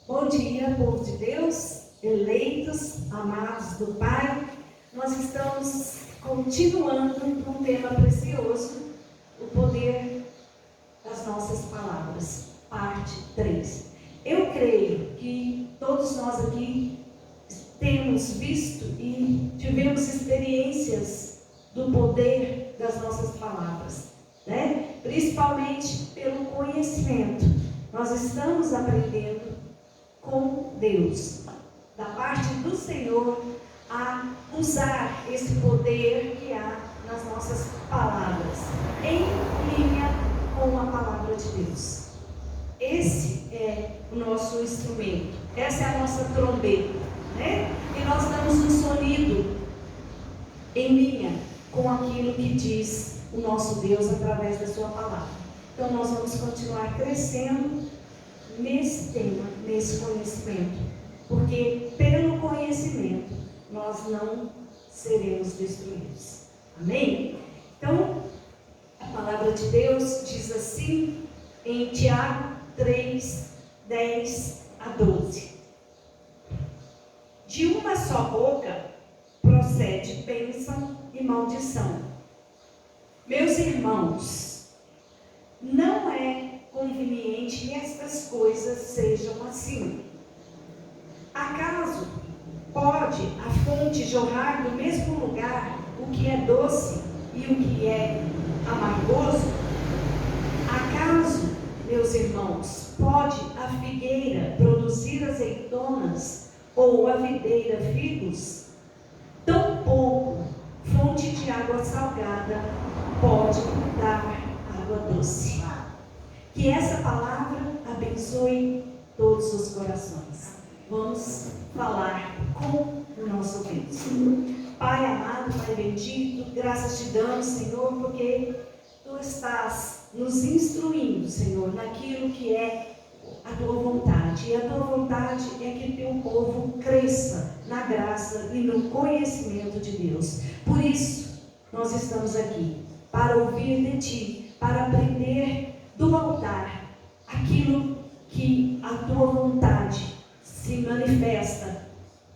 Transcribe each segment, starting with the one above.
Bom dia, povo de Deus, eleitos, amados do Pai. Nós estamos continuando um tema precioso, o poder das nossas palavras, parte 3. Eu creio que todos nós aqui temos visto e tivemos experiências do poder das nossas palavras, né? Principalmente pelo conhecimento. Nós estamos aprendendo com Deus, da parte do Senhor, a usar esse poder que há nas nossas palavras, em linha com a palavra de Deus. Esse é o nosso instrumento, essa é a nossa trombeta, né? E nós damos um sonido em linha com aquilo que diz o nosso Deus através da sua palavra. Então nós vamos continuar crescendo nesse tema, nesse conhecimento, porque pelo conhecimento nós não seremos destruídos. Amém? Então, a palavra de Deus diz assim em Tiago 3, 10 a 12: de uma só boca procede bênção e maldição. Meus irmãos, não é conveniente que estas coisas sejam assim. Acaso pode a fonte jorrar do mesmo lugar o que é doce e o que é amargoso? Acaso, meus irmãos, pode a figueira produzir azeitonas ou a videira figos? Tampouco fonte de água salgada pode dar água doce. Que essa palavra abençoe todos os corações. Vamos falar com o nosso Deus. Pai amado, Pai bendito, graças te damos, Senhor, porque Tu estás nos instruindo, Senhor, naquilo que é a Tua vontade. E a Tua vontade é que Teu povo cresça na graça e no conhecimento de Deus. Por isso, nós estamos aqui, para ouvir de Ti, para aprender do altar aquilo que a Tua vontade se manifesta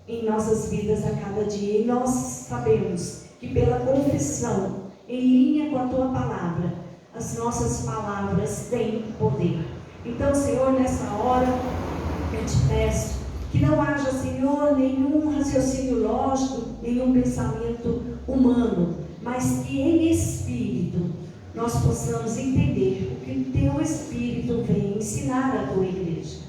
em nossas vidas a cada dia. E nós sabemos que pela confissão em linha com a Tua palavra, as nossas palavras têm poder. Então, Senhor, nessa hora eu te peço que não haja, Senhor, nenhum raciocínio lógico, nenhum pensamento humano, mas que em espírito nós possamos entender o que o Teu Espírito vem ensinar à Tua igreja.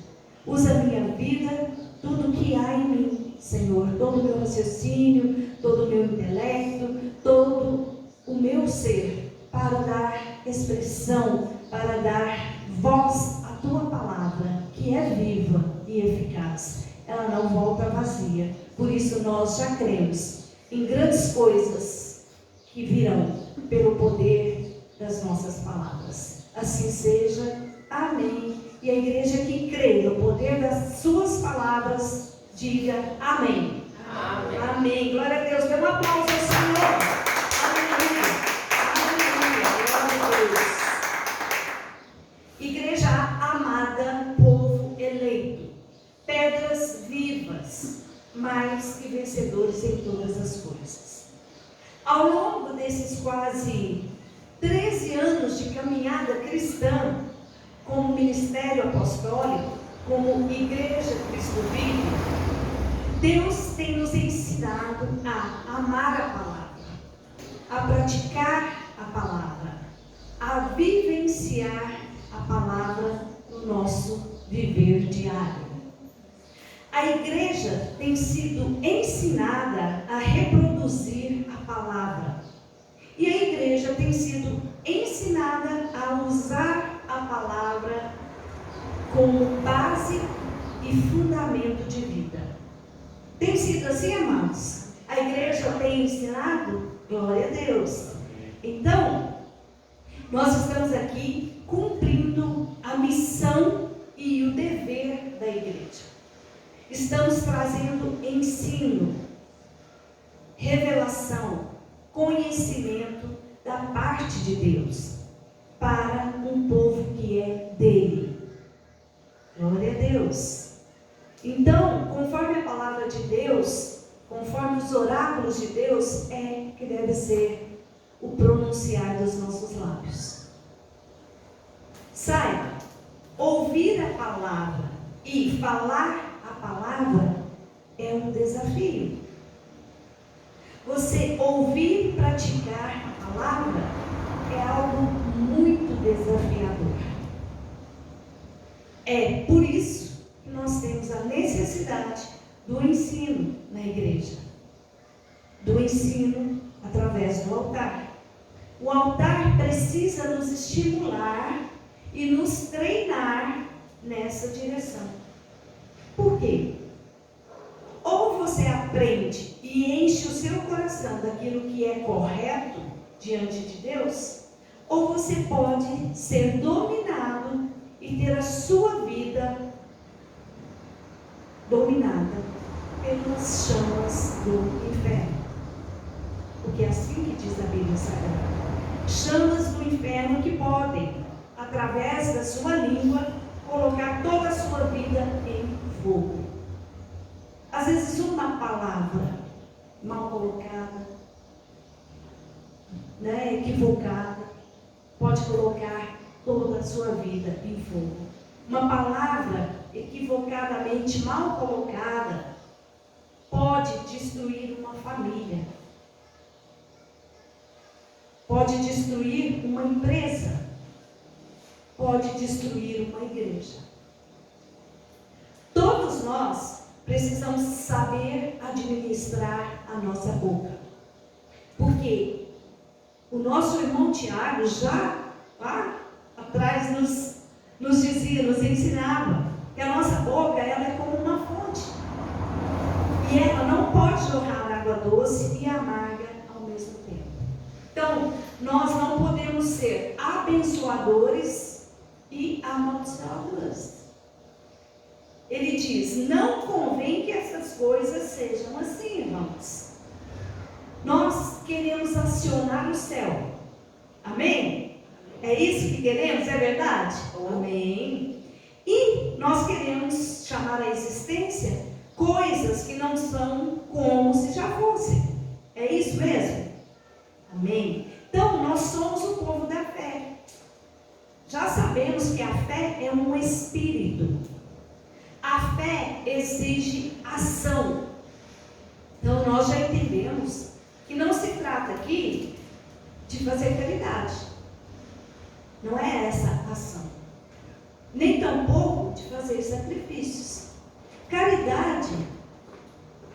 Usa a minha vida, tudo que há em mim, Senhor, todo o meu raciocínio, todo o meu intelecto, todo o meu ser, para dar expressão, para dar voz à Tua palavra, que é viva e eficaz. Ela não volta vazia. Por isso nós já cremos em grandes coisas que virão pelo poder das nossas palavras. Assim seja. Amém. E a igreja que crê no poder das suas palavras, diga amém. Amém. Amém. Glória a Deus. Dê um aplauso ao Senhor. Aleluia. Aleluia. Glória a Deus. Igreja amada, povo eleito, pedras vivas, mais que vencedores em todas as coisas. Ao longo desses quase 13 anos de caminhada cristã, como ministério apostólico, como igreja Cristo Vive, Deus tem nos ensinado a amar a palavra, a praticar a palavra, a vivenciar a palavra no nosso viver diário. A igreja tem sido ensinada a reproduzir a palavra. E a igreja tem sido ensinada a usar a palavra como base e fundamento de vida. Tem sido assim, amados? A igreja tem ensinado? Glória a Deus. Então, nós estamos aqui cumprindo a missão e o dever da igreja. Estamos trazendo ensino, revelação, conhecimento da parte de Deus para um povo que é dele. Glória a Deus. Então, conforme a palavra de Deus, conforme os oráculos de Deus, é que deve ser o pronunciar dos nossos lábios. Saiba, ouvir a palavra e falar a palavra é um desafio. Você ouvir e praticar a palavra é algo muito desafiador. É por isso que nós temos a necessidade do ensino na igreja. Do ensino através do altar. O altar precisa nos estimular e nos treinar nessa direção. Por quê? Ou você aprende e enche o seu coração daquilo que é correto diante de Deus, ou você pode ser dominado e ter a sua vida dominada pelas chamas do inferno. Porque é assim que diz a Bíblia Sagrada. Chamas do inferno que podem, através da sua língua, colocar toda a sua vida em fogo. Às vezes uma palavra mal colocada, equivocada, pode colocar toda a sua vida em fogo. Uma palavra equivocadamente mal colocada pode destruir uma família, pode destruir uma empresa, pode destruir uma igreja. Todos nós precisamos saber administrar a nossa boca. Porque o nosso irmão Tiago já lá atrás nos dizia, nos ensinava que a nossa boca ela é como uma fonte. E ela não pode jorrar água doce e amarga ao mesmo tempo. Então, nós não podemos ser abençoadores e amaldiçoadores. Ele diz, não convém que essas coisas sejam assim, irmãos. Nós queremos acionar o céu. Amém? É isso que queremos? É verdade? Amém. E nós queremos chamar à existência coisas que não são como se já fossem. É isso mesmo? Amém. Então, nós somos o povo da fé. Já sabemos que a fé é um espírito. A fé exige ação. Então nós já entendemos que não se trata aqui de fazer caridade. Não é essa a ação. Nem tampouco de fazer sacrifícios. Caridade,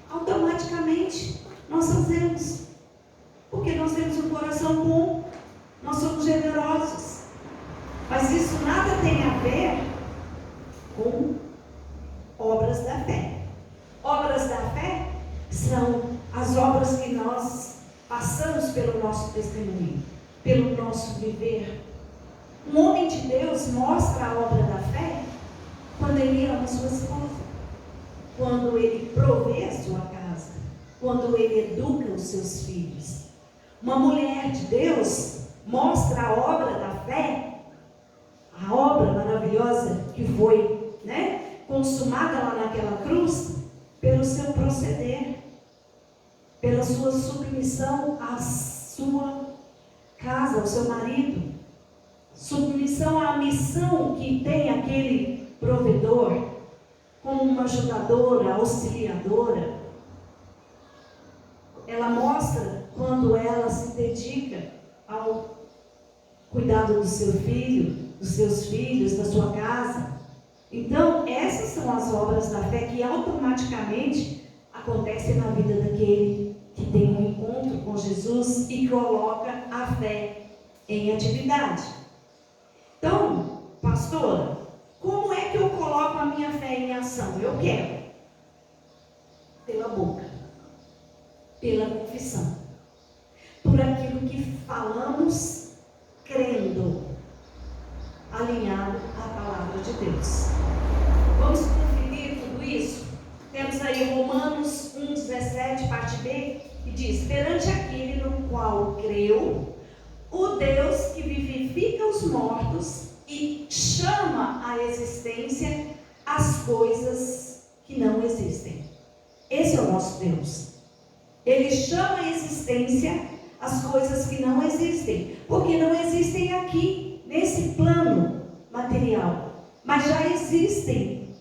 automaticamente nós fazemos. Porque nós temos um coração bom, nós somos generosos. Mas isso nada tem a ver com obras da fé. Obras da fé são as obras que nós passamos pelo nosso testemunho, pelo nosso viver. Um homem de Deus mostra a obra da fé quando ele ama sua esposa, quando ele provê a sua casa, quando ele educa os seus filhos. Uma mulher de Deus mostra a obra da fé, a obra maravilhosa que foi, consumada lá naquela cruz, pelo seu proceder, pela sua submissão à sua casa, ao seu marido, submissão à missão que tem aquele provedor, como uma ajudadora, auxiliadora. Ela mostra quando ela se dedica ao cuidado do seu filho, dos seus filhos, da sua casa. Então, essas são as obras da fé que automaticamente acontecem na vida daquele que tem um encontro com Jesus e coloca a fé em atividade. Então, pastora, como é que eu coloco a minha fé em ação? Eu quero. Pela boca, pela confissão, por aquilo que falamos, crendo, alinhado à palavra de Deus. Vamos conferir tudo isso? Temos aí Romanos 1,17, parte B, que diz: perante aquele no qual creu, o Deus que vivifica os mortos e chama à existência as coisas que não existem. Esse é o nosso Deus. Ele chama a existência as coisas que não existem, porque não existem aqui, nesse plano material, mas já existem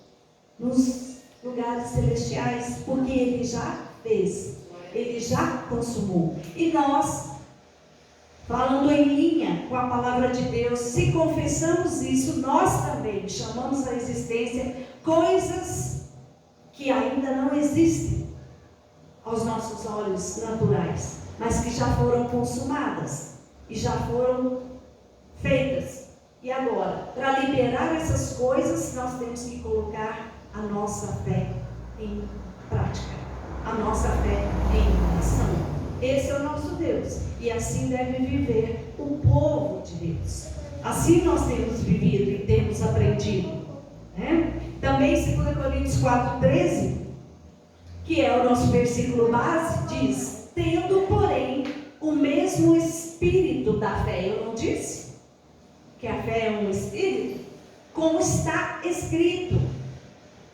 nos lugares celestiais, porque Ele já fez, Ele já consumou. E nós, falando em linha com a palavra de Deus, se confessamos isso, nós também chamamos à existência coisas que ainda não existem aos nossos olhos naturais, mas que já foram consumadas e já foram feitas. E agora, para liberar essas coisas, nós temos que colocar a nossa fé em prática, a nossa fé em ação. Esse é o nosso Deus, e assim deve viver o povo de Deus. Assim nós temos vivido e temos aprendido, né? Também 2 Coríntios 4,13, que é o nosso versículo base, diz: tendo, porém, o mesmo espírito da fé. Eu não disse que a fé é um espírito? Como está escrito: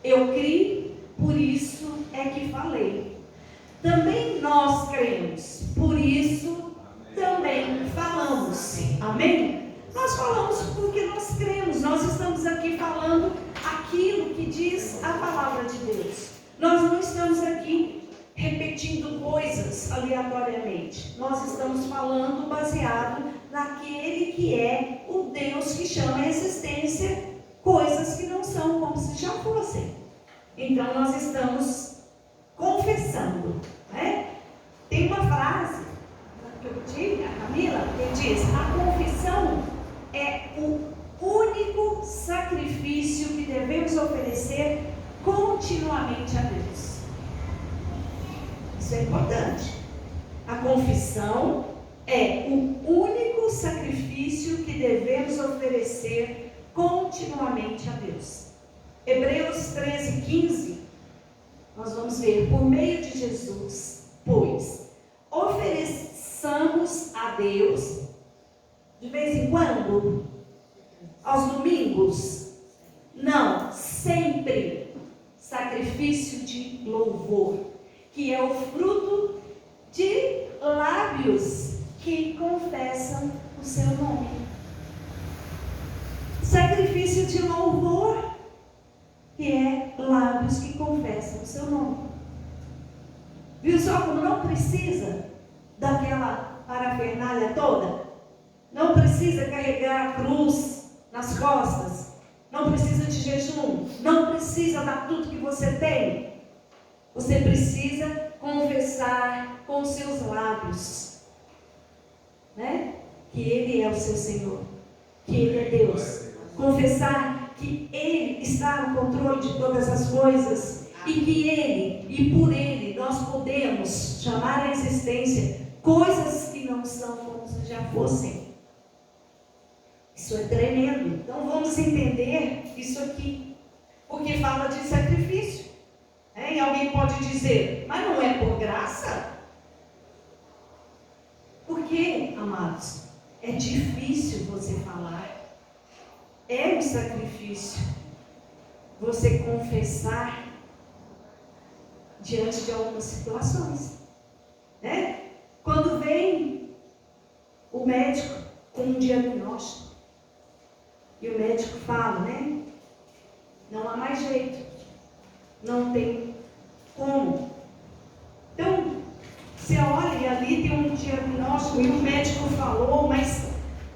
eu criei, por isso é que falei. Também nós cremos, por isso também falamos. Amém? Nós falamos porque nós cremos. Nós estamos aqui falando aquilo que diz a palavra de Deus. Nós não estamos aqui repetindo coisas aleatoriamente. Nós estamos falando baseado naquele que é o Deus que chama a existência coisas que não são como se já fossem. Então nós estamos confessando, né? Tem uma frase que eu tive, a Camila, que diz: a confissão é o único sacrifício que devemos oferecer continuamente a Deus. Isso é importante. A confissão é o único sacrifício que devemos oferecer continuamente a Deus. Hebreus 13:15, nós vamos ver: por meio de Jesus, pois, ofereçamos a Deus, de vez em quando, aos domingos, não, sempre, sacrifício de louvor, que é o fruto de lábios que confessam o seu nome. Sacrifício de louvor, que é lábios que confessam o seu nome. Viu só como não precisa daquela parafernália toda? Não precisa carregar a cruz nas costas, não precisa de jejum, não precisa dar tudo que você tem. Você precisa confessar com os seus lábios, né? Que Ele é o seu Senhor, que Ele é Deus. Confessar que Ele está no controle de todas as coisas e que Ele e por Ele nós podemos chamar à existência coisas que não são como se já fossem. Isso é tremendo. Então vamos entender isso aqui, porque fala de sacrifício. E alguém pode dizer: mas não é por graça? Porque, amados, é difícil você falar. É um sacrifício você confessar diante de algumas situações, né? Quando vem o médico com um diagnóstico e o médico fala, né? Não há mais jeito, não tem como. Então, você olha e ali tem um diagnóstico e o médico falou, mas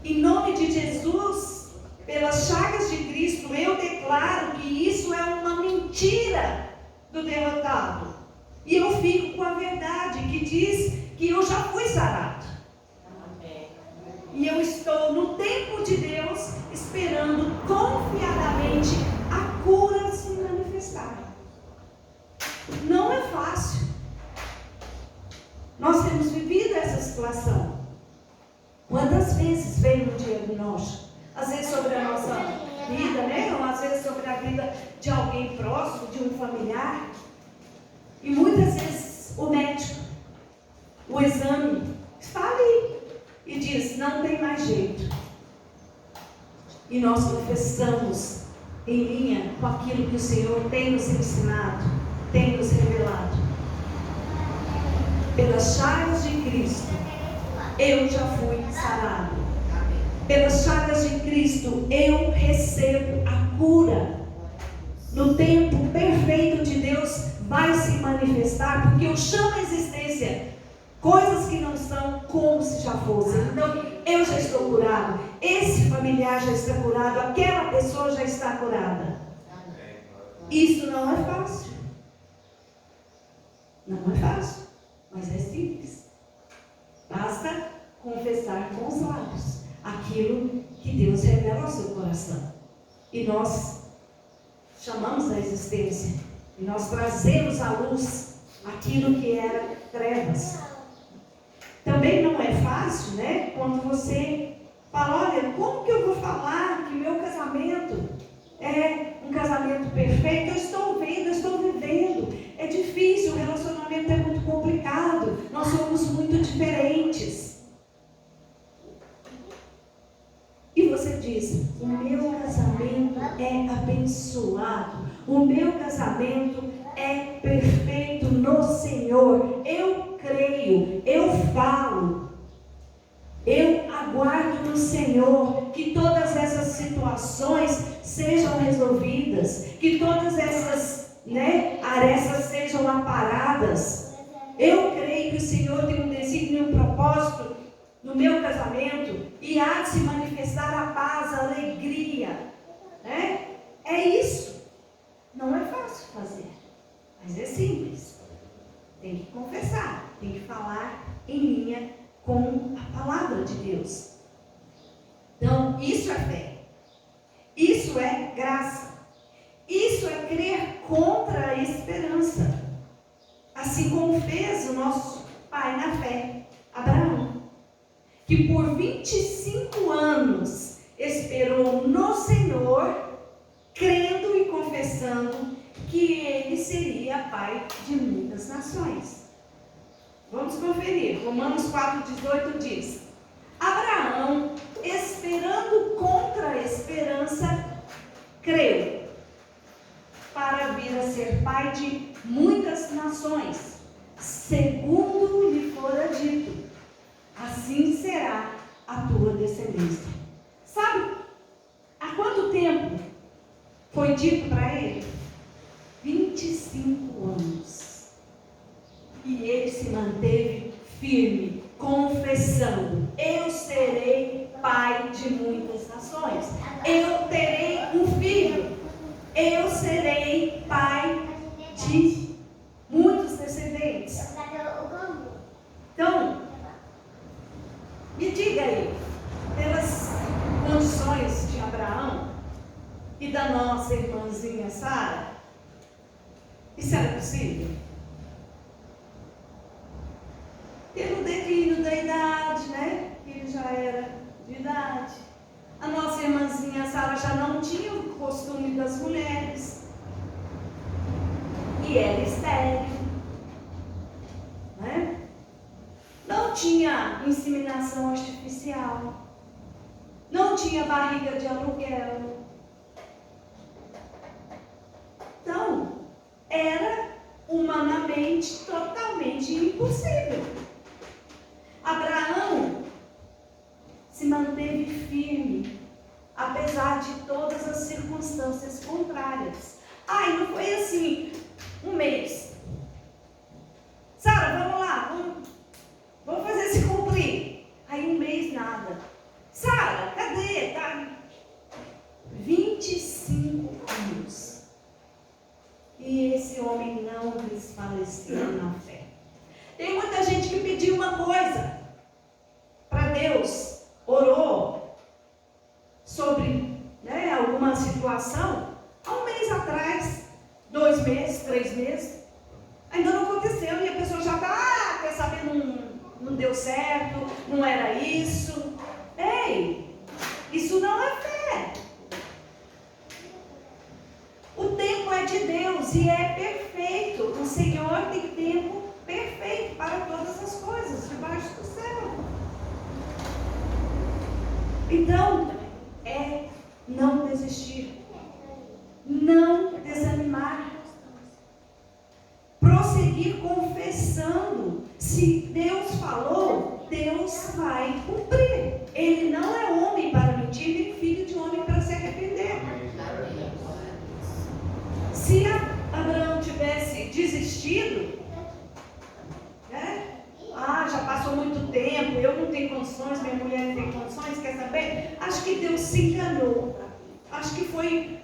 em nome de Jesus, pelas chagas de Cristo, eu declaro que isso é uma mentira do derrotado. E eu fico com a verdade que diz que eu já fui sarado. E eu estou no tempo de Deus, esperando confiadamente a cura se manifestar. Não é fácil. Nós temos vivido essa situação. Quantas vezes vem um diagnóstico? Às vezes sobre a nossa vida, né? Ou às vezes sobre a vida de alguém próximo, de um familiar. E muitas vezes o médico, o exame, está ali e diz: não tem mais jeito. E nós confessamos em linha com aquilo que o Senhor tem nos ensinado, tem nos revelado. Pelas chagas de Cristo, eu já fui sarado. Pelas chagas de Cristo, eu recebo a cura. No tempo perfeito de Deus vai se manifestar, porque eu chamo a existência coisas que não são como se já fossem. Então, eu já estou curado, esse familiar já está curado, aquela pessoa já está curada. Isso não é fácil. Não é fácil, mas é simples. Basta confessar com os lábios aquilo que Deus revela ao seu coração. E nós chamamos a existência. E nós trazemos à luz aquilo que era trevas. Também não é fácil, né? Quando você fala, olha, como que eu vou falar que meu casamento é um casamento perfeito? Eu estou vendo, eu estou vivendo. É difícil, o relacionamento é muito complicado. Nós somos muito diferentes. E você diz, o meu casamento é abençoado. O meu casamento é perfeito no Senhor. Eu creio, eu falo, eu aguardo no Senhor que todas essas situações sejam resolvidas, que todas essas arestas sejam aparadas. Eu creio que o Senhor tem um desígnio e um propósito no meu casamento e há de se manifestar a paz, a alegria, né? É isso. Não é fácil fazer, mas é simples. Tem que confessar, tem que falar em linha com a palavra de Deus. Então, isso é fé. Isso é graça. Isso é crer contra a esperança. Assim como fez o nosso pai na fé, Abraão, que por 25 anos esperou no Senhor, crendo e confessando que ele seria pai de muitas nações. Vamos conferir. Romanos 4,18 diz: Abraão, esperando contra a esperança, creu, para vir a ser pai de muitas nações, segundo lhe fora dito, assim será a tua descendência. Sabe, há quanto tempo foi dito para ele? 25 anos. E ele se manteve firme, confessando: eu serei pai de muitas nações. Eu terei um filho. Eu serei pai de muitos descendentes. Então, me diga aí, pelas condições de Abraão e da nossa irmãzinha Sara, isso era possível? Pelo declínio da idade, né? Ele já era de idade. A nossa irmãzinha Sara já não tinha o costume das mulheres. E era estéril, né? Não tinha inseminação artificial. Não tinha barriga de aluguel. Então, era humanamente totalmente impossível. Abraão se manteve firme, apesar de todas as circunstâncias contrárias. E não foi assim, um mês. Sara, vamos lá, vamos fazer se cumprir. Aí um mês nada. Sara, cadê? 25 anos. E esse homem não desfaleceu na fé. Tem muita gente que pediu uma coisa para Deus, orou sobre alguma situação, há um mês atrás, 2 meses, 3 meses, ainda não aconteceu, e a pessoa já está, quer saber, não deu certo, não era isso. Ei, isso não é fé. O tempo é de Deus e é perfeito. O Senhor tem tempo perfeito para todas as coisas debaixo do céu. Então, é não desistir. não desanimar. Prosseguir confessando. Se Deus falou, Deus vai cumprir. Ele não é homem para mentir, nem filho de homem para se arrepender. Se Abraão tivesse desistido, né? Já passou muito tempo, eu não tenho condições, minha mulher não tem condições, quer saber? Acho que Deus se enganou. Acho que foi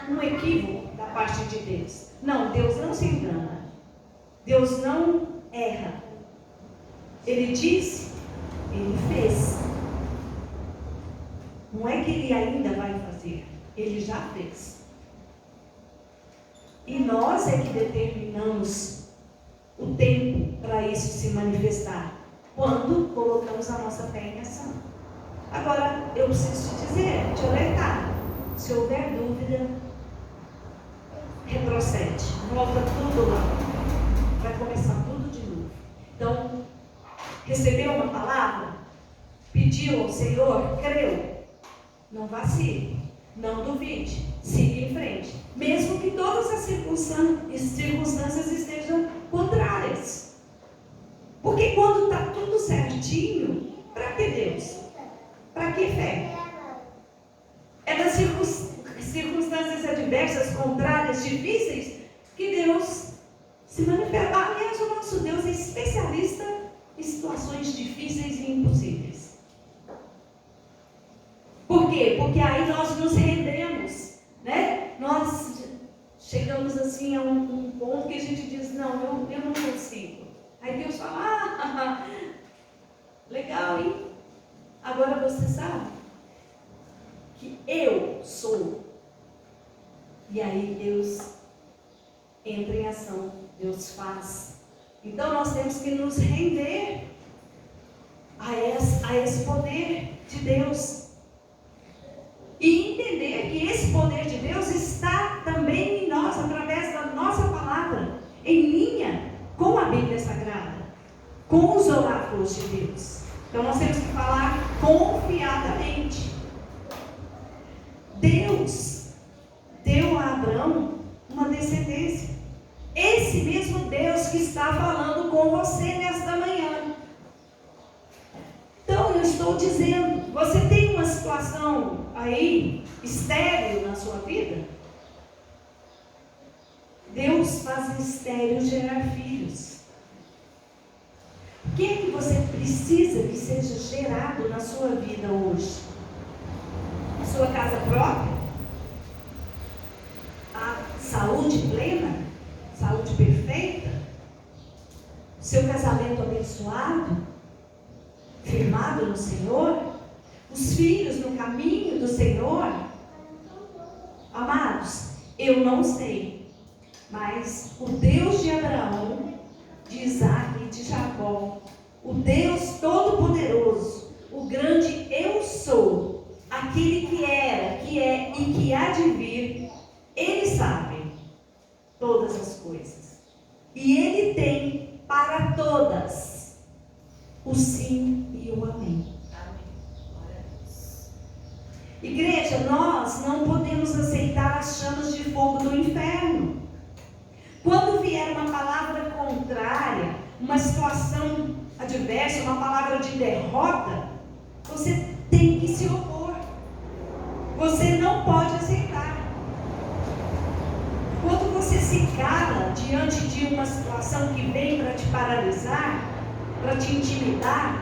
um equívoco da parte de Deus. Não, Deus não se engana. Deus não erra. Ele disse, ele fez. Não é que ele ainda vai fazer, ele já fez. E nós é que determinamos o tempo para isso se manifestar, quando colocamos a nossa fé em ação. Agora, eu preciso te dizer, te alertar, se houver dúvida, retrocede, volta tudo lá, vai começar tudo de novo. Então, recebeu uma palavra, pediu ao Senhor, creu, não vacile, não duvide, siga em frente, mesmo que todas as circunstâncias estejam contrárias. Porque quando está tudo certinho, para que Deus? Para que fé? É das circunstâncias adversas, contrárias, difíceis, que Deus se manifesta. Aliás, o nosso Deus é especialista em situações difíceis e impossíveis. Por quê? Porque aí nós nos rendemos, né? Nós chegamos assim a um ponto que a gente diz, não, eu não consigo. Aí Deus fala, legal, hein? Agora você sabe que eu sou. E aí Deus entra em ação, Deus faz. Então nós temos que nos render a esse poder de Deus. E entender que esse poder de Deus está também em nós, através da nossa palavra, em linha com a Bíblia Sagrada, com os oráculos de Deus. Então nós temos que falar confiadamente. Deus deu a Abraão uma descendência. Esse mesmo Deus que está falando com você nesta manhã. Então eu estou dizendo, você tem uma situação aí estéril na sua vida? Deus faz estéril gerar filhos. O que é que você precisa que seja gerado na sua vida hoje? Sua casa própria? A saúde plena? Saúde perfeita? Seu casamento abençoado? Firmado no Senhor? Os filhos no caminho do Senhor? Amados, eu não sei, mas o Deus de Abraão, de Isaac e de Jacó, o Deus Todo-Poderoso, o grande eu sou, aquele que era, que é e que há de vir, Ele sabe todas as coisas. E Ele tem para todas o sim e o amém. Igreja, nós não podemos aceitar as chamas de fogo do inferno. Quando vier uma palavra contrária, uma situação adversa, uma palavra de derrota, você tem que se opor. Você não pode aceitar. Quando você se cala diante de uma situação que vem para te paralisar, para te intimidar,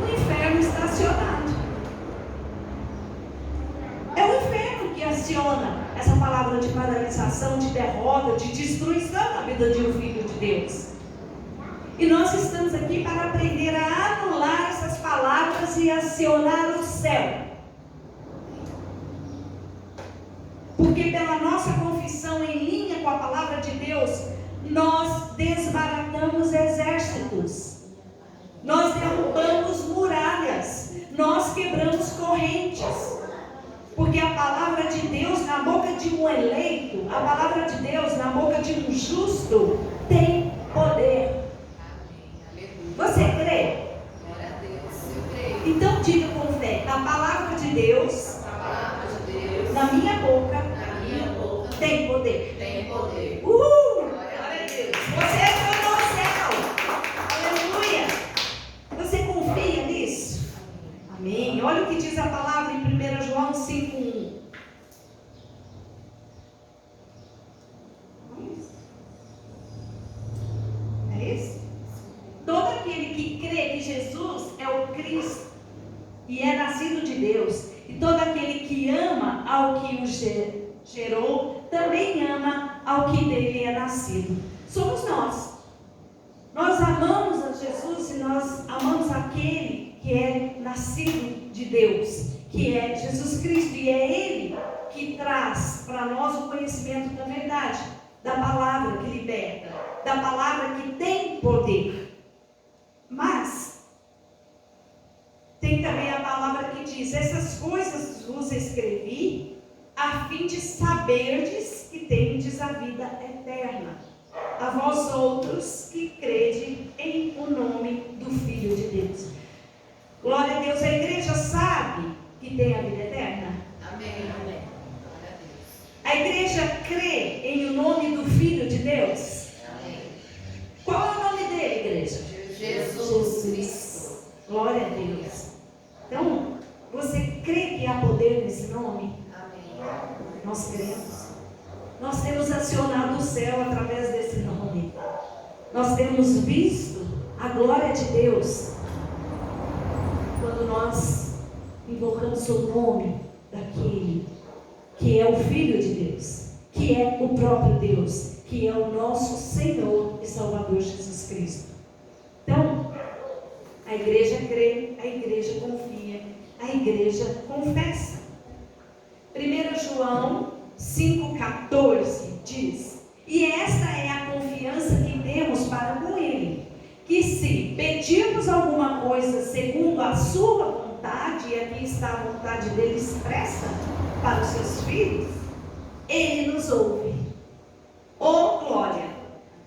o inferno está acionado. É o inferno que aciona essa palavra de paralisação, de derrota, de destruição na vida de um filho de Deus. E nós estamos aqui para aprender a anular essas palavras e acionar o céu. Porque pela nossa confissão em linha com a palavra de Deus, nós desbaratamos exércitos. Nós derrubamos muralhas. Nós quebramos correntes. Porque a palavra de Deus na boca de um eleito, a palavra de Deus na boca de um justo, tem poder. Você crê? Glória a Deus, eu creio. Então diga com fé, a palavra de Deus, na minha boca, tem poder. Glória a Deus. Você entrou no céu. Aleluia. Você confia nisso? Amém. Olha o que diz a palavra em 1 João 5:1. É isso? Todo aquele que crê que Jesus é o Cristo e é nascido de Deus, e todo aquele que ama ao que o gerou, também ama ao que dele é nascido. Somos nós. Nós amamos a Jesus e nós amamos aquele que é nascido de Deus, que é Jesus Cristo, e é Ele que traz para nós o conhecimento da verdade, da palavra que liberta, da palavra que tem poder. Mas tem também a palavra que diz: essas coisas vos escrevi a fim de saberdes que tendes a vida eterna, a vós outros que crede em o nome do Filho de Deus. Glória a Deus. A igreja sabe que tem a vida eterna? Amém. A igreja crê em o nome do Filho de Deus? Amém. Qual é o nome dele, igreja? Jesus Cristo. Glória a Deus. Então, você crê que há poder nesse nome? Amém. Nós cremos. Nós temos acionado o céu através desse nome. Nós temos visto a glória de Deus quando nós invocamos o nome daquele que é o Filho de Deus, que é o próprio Deus, que é o nosso Senhor e Salvador Jesus Cristo. Então, a igreja crê, a igreja confia, a igreja confessa. 1 João 5,14 diz: e esta é a confiança que temos para com Ele, que se pedirmos alguma coisa segundo a sua vontade, e aqui está a vontade dele expressa para os seus filhos, Ele nos ouve. Oh glória!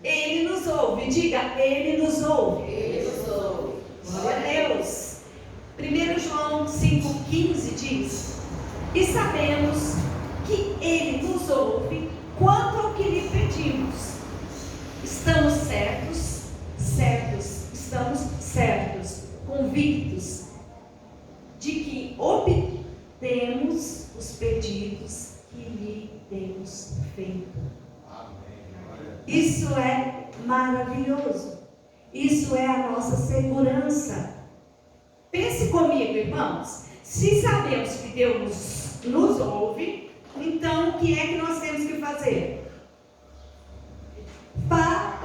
Ele nos ouve. Diga, Ele nos ouve. Ele nos ouve. Glória a Deus. 1 João 5,15 diz: e sabemos que Ele nos ouve quanto ao que lhe pedimos. Estamos certos, convictos de que obtemos os pedidos que lhe temos feito. Isso é maravilhoso. Isso é a nossa segurança. Pense comigo, irmãos. Se sabemos que Deus nos ouve, então o que é que nós temos que fazer? Falar.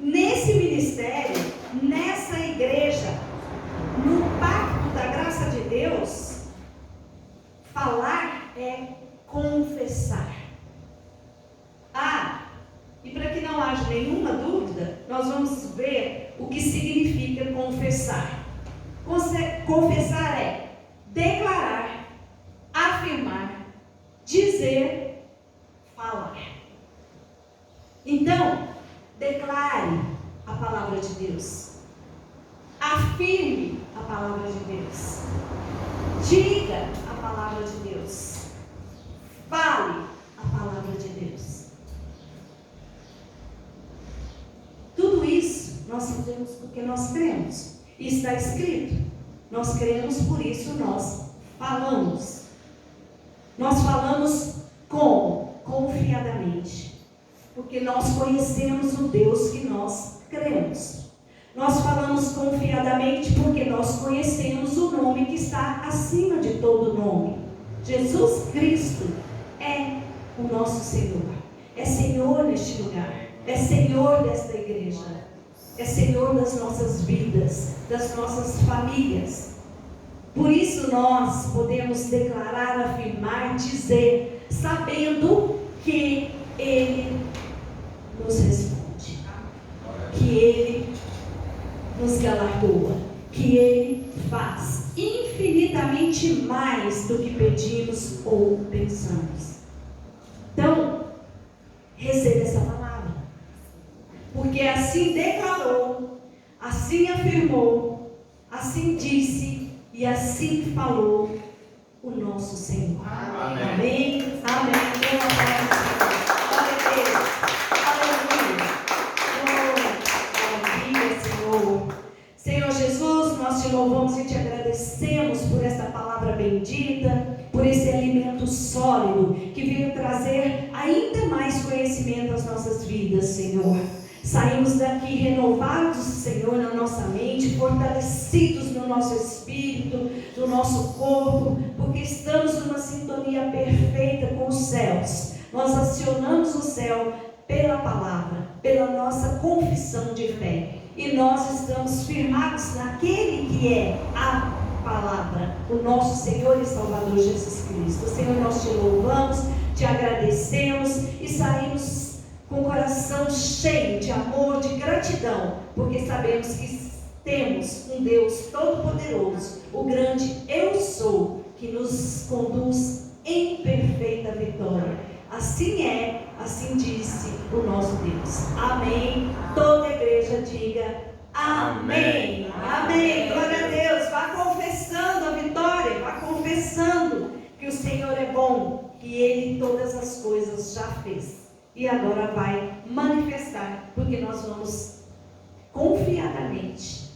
Nesse ministério, nessa igreja, no pacto da graça de Deus, falar é confessar. E para que não haja nenhuma dúvida, nós vamos ver o que significa confessar. Confessar é declarar, afirmar, dizer, falar. Então, declare a palavra de Deus. Afirme a palavra de Deus. Diga a palavra de Deus. Fale a palavra de Deus. Tudo isso nós fazemos porque nós cremos. Está escrito. Nós cremos, por isso nós falamos. Nós falamos como? Confiadamente. Porque nós conhecemos o Deus que nós cremos. Nós falamos confiadamente porque nós conhecemos o nome que está acima de todo nome. Jesus Cristo é o nosso Senhor. É Senhor neste lugar. É Senhor desta igreja. É Senhor das nossas vidas, das nossas famílias. Por isso nós podemos declarar, afirmar, dizer, sabendo que Ele nos responde, que Ele nos galardoa, que Ele faz infinitamente mais do que pedimos ou pensamos. Então, receba essa palavra, porque assim declarou, assim afirmou, assim disse e assim falou o nosso Senhor. Amém. Amém. sólido, que venha trazer ainda mais conhecimento às nossas vidas, Senhor. Saímos daqui renovados, Senhor, na nossa mente, fortalecidos no nosso espírito, no nosso corpo, porque estamos numa sintonia perfeita com os céus. Nós acionamos o céu pela palavra, pela nossa confissão de fé. E nós estamos firmados naquele que é a palavra, o nosso Senhor e Salvador Jesus Cristo. Senhor, nós te louvamos, te agradecemos e saímos com o coração cheio de amor, de gratidão, porque sabemos que temos um Deus todo-poderoso, o grande Eu Sou, que nos conduz em perfeita vitória. Assim é, assim disse o nosso Deus. Amém. Toda a igreja diga amém. Amém. Glória a Deus. Vá confessando a vitória, vá confessando que o Senhor é bom, que Ele todas as coisas já fez. E agora vai manifestar, porque nós vamos confiadamente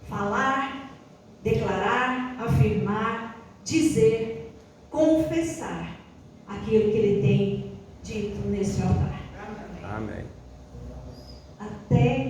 falar, declarar, afirmar, dizer, confessar aquilo que Ele tem dito neste altar. Amém.